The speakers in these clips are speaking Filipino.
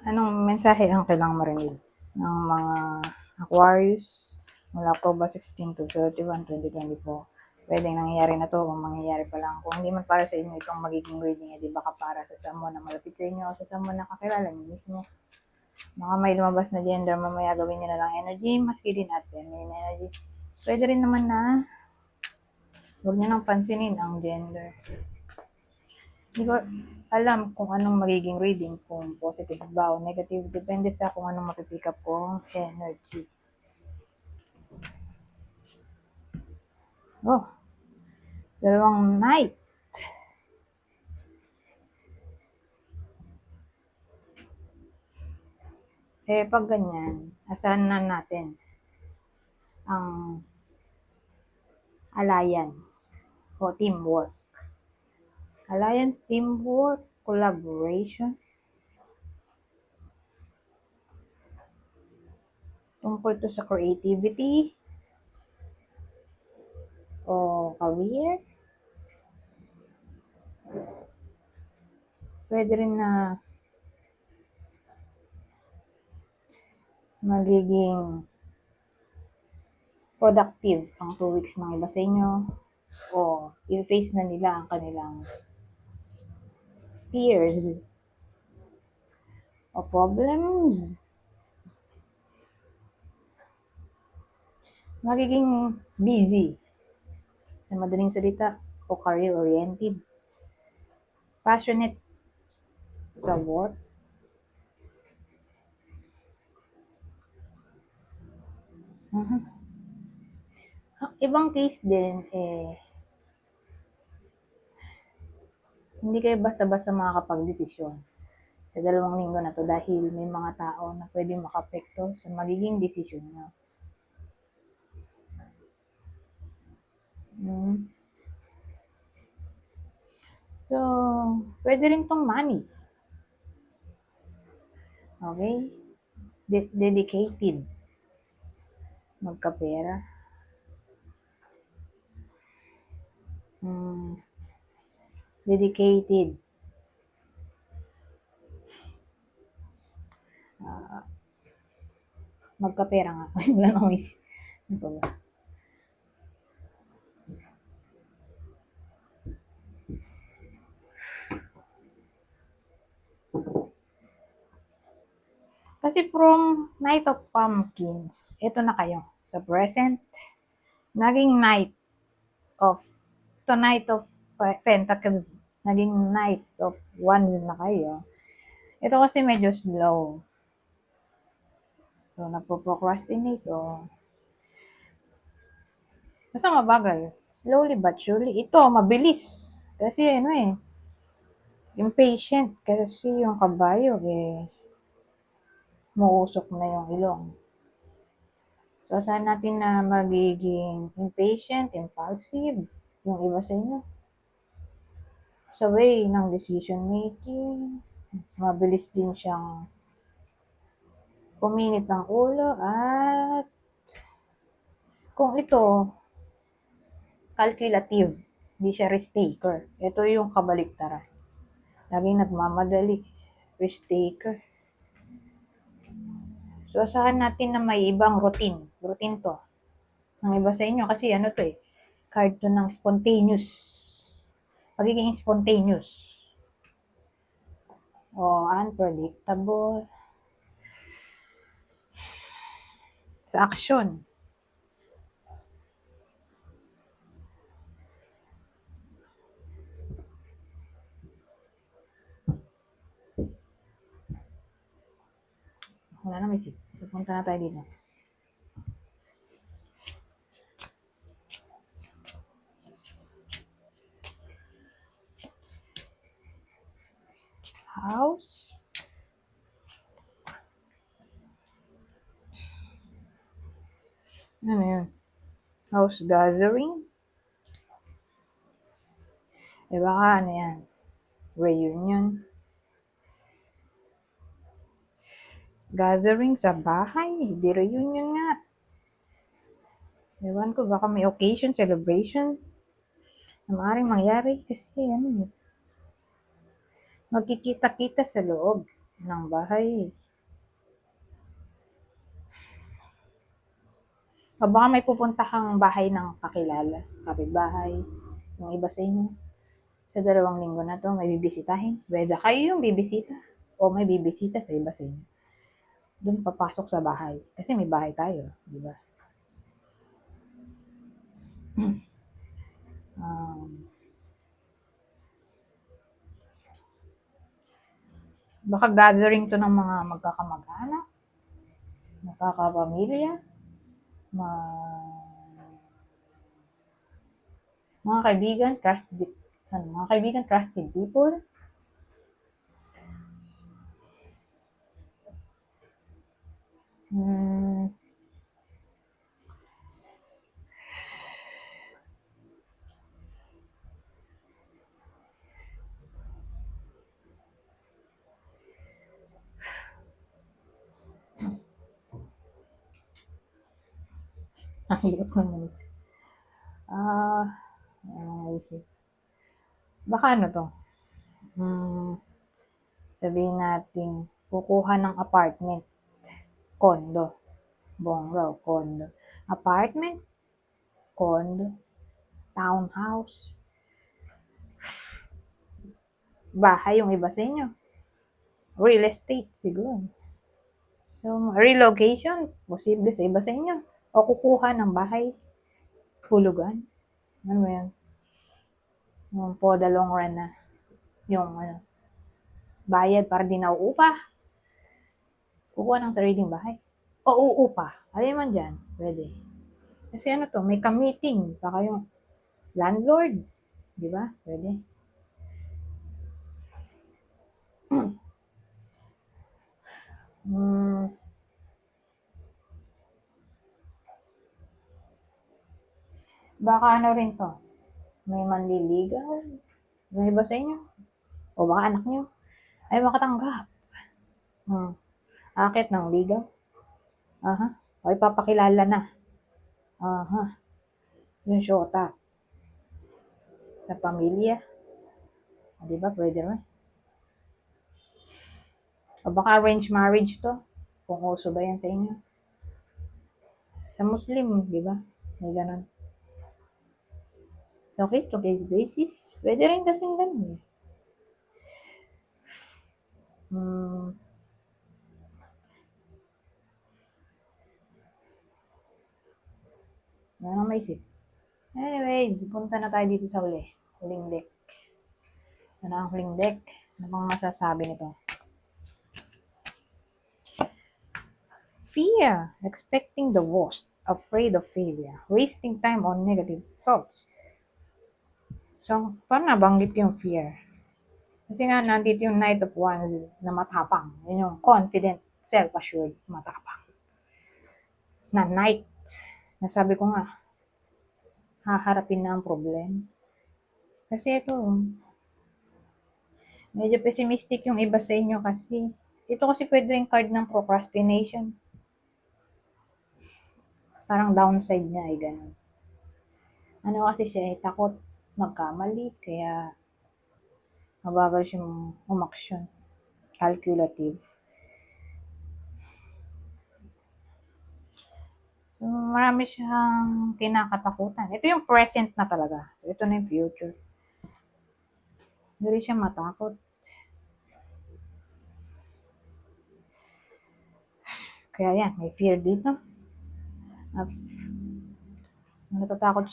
Anong mensahe ang kailangang marinig ng mga Aquarius mula October 16 to 31, 2024? Pwedeng nangyayari na to kung mangyayari pa lang. Kung hindi man para sa inyo itong magiging reading, edi baka para sa someone na malapit sa inyo o sa someone na kakilala niyo mismo. Baka may lumabas na gender, mamaya gawin nyo na lang energy, masculine at feminine energy. Pwede rin naman na huwag nyo nang pansinin ang gender. Hindi ko alam kung anong magiging reading, kung positive ba o negative. Depende sa kung anong mapipick up kong energy. Oh, dalawang Knight. Pag ganyan, asahan na natin ang alliance o teamwork. Alliance, teamwork, collaboration. Tungkol to sa creativity o career. Pwede rin na magiging productive ang 2 weeks ng iba sa inyo o i-face na nila ang kanilang fears o problems. Magiging busy sa madaling salita o career-oriented. Passionate sa work. Ibang case din, hindi kayo basta-basta makakapag-desisyon sa 2 linggo na to dahil may mga tao na pwedeng makapekto sa magiging desisyon nyo. So, pwede rin tong money. Okay? Dedicated. Magkapera. Dedicated. Magkapera nga. Wala na akong isip. Ano pa ba? Kasi from Knight of Pumpkins, ito na kayo. Sa present, naging Knight of Pentacles, naging Knight of Wands na kayo. Ito kasi medyo slow. So, nagpo-procrastinate o basta mabagal. Slowly but surely. Ito, mabilis. Kasi impatient. Kasi yung kabayo, muusok na yung ilong. So, saan natin na magiging impatient, impulsive, yung iba sa inyo. Sa way ng decision making, mabilis din siyang puminit ng ulo at kung ito, calculative, hindi siya risk taker. Ito yung kabaliktaran. Laging nagmamadali, risk taker. So, asahan natin na may ibang routine. Routine to. Ang iba sa inyo kasi card to ng spontaneous. Pagiging spontaneous. O unpredictable. Sa action. Wala na may isip. So, punta na tayo dito. House. Ano yun? House gathering. Baka yan? Reunion. Gathering sa bahay. Di reunion nga. Ewan ko, baka may occasion, celebration na maaaring mangyari kasi magkikita-kita sa loob. ng bahay. O baka may pupuntahang bahay ng kakilala, kapitbahay, yung iba sa inyo. Sa 2 linggo na to, may bibisitahin. Whether kayo yung bibisita o may bibisita sa iba sa inyo. Doon papasok sa bahay. Kasi may bahay tayo, di ba? Baka gathering to ng mga magkakamag-anak, nakakapamilya, mga kaibigan, trusted people. Ang hirap naman. Naisip. Baka ano to? Sabihin natin, kukuha ng apartment, condo, bongga o condo. Apartment, condo, townhouse, bahay yung iba sa inyo. Real estate siguro. So, relocation, posible sa iba sa inyo. O kukuha ng bahay, hulugan. Ano mo yan? Yung for the long run na. Yung bayad para di nauupa. Kukuha ng sariling bahay. O uupa. Alin man dyan, pwede. Kasi ano to, may ka-meeting pa kayong landlord. Di ba? Pwede. Baka ano rin to, may manliligaw. May iba sa inyo. O baka anak nyo ay makatanggap. Akit ng ligaw. O ipapakilala na. Yung syota. Sa pamilya. Di ba? Pwede rin. O baka arranged marriage to. Kung uso ba yan sa inyo. Sa Muslim, di ba? May ganun. Sa case-to-case basis, pwede rin kasing ganun. Ano maisip? Anyways, punta na tayo dito sa huling deck. Ano ang huling deck? Ano bang masasabi nito? Fear, expecting the worst, afraid of failure, wasting time on negative thoughts. So, paano nabanggit yung fear? Kasi nga, nandito yung Knight of Wands na matapang. Yun yung confident, self-assured, matapang. Na Knight. Nasabi ko nga, haharapin na ang problem. Kasi ito, medyo pessimistic yung iba sa inyo kasi ito kasi pwede rin card ng procrastination. Parang downside niya ay ganun. Ano kasi siya, takot magkamali, kaya mabagal siyang umaksyon. Calculative. So, marami siyang kinakatakutan. Ito yung present na talaga. So, ito na yung future. Hindi siya matakot. Kaya yan, may fear dito. Natatakot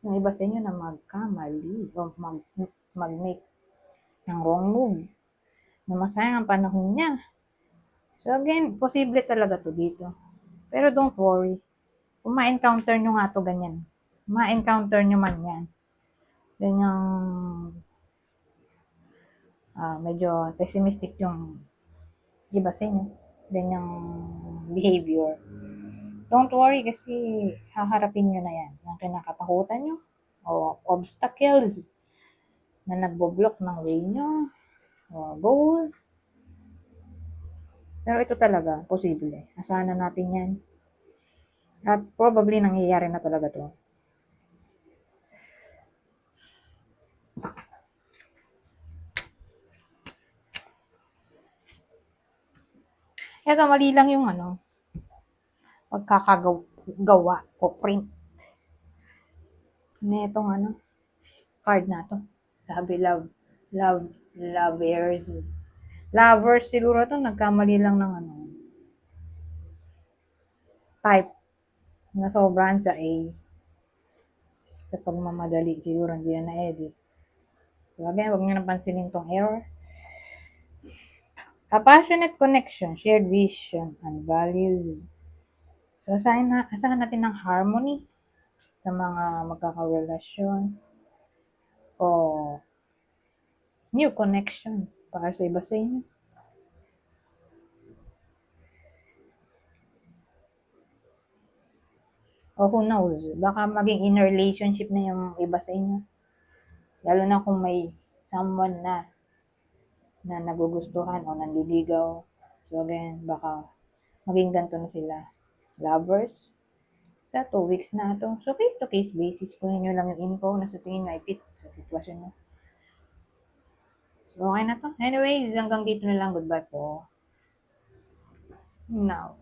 yung iba sa inyo na magkamali o mag-make ng wrong move na masayang ang panahon niya. So again, posible talaga to dito. Pero don't worry. Kung ma-encounter nyo nga to ganyan, ma-encounter nyo man yan. Then yung medyo pessimistic yung iba sa inyo. Then yung behavior. Don't worry kasi haharapin nyo na yan. Yung kinakatakutan nyo o obstacles na nagbo-block ng way nyo o goal. Pero ito talaga, posible. Asahan na natin yan. At probably nangyayari na talaga to. Eto, mali lang yung pagkakagawa o print netong card na to. Sabi lovers. Lovers siguro to, nagkamali lang ng type na sobrahan sa A. Sa pagmamadali siguro hindi na na-edit. So again, huwag niyo napansinin tong error. A passionate connection, shared vision, and values. So asahan natin ng harmony sa mga magkakarelasyon o new connection para sa iba sa inyo. O who knows, baka maging in a relationship na yung iba sa inyo. Lalo na kung may someone na nagugustuhan o nanliligaw. So again, baka maging ganito na sila. Lovers. Sa 2 weeks na ito. So case to case basis, kunin nyo lang yung info na sa tingin nyo ay fit sa sitwasyon nyo. So okay na to. Anyways, hanggang dito na lang. Goodbye po. Now.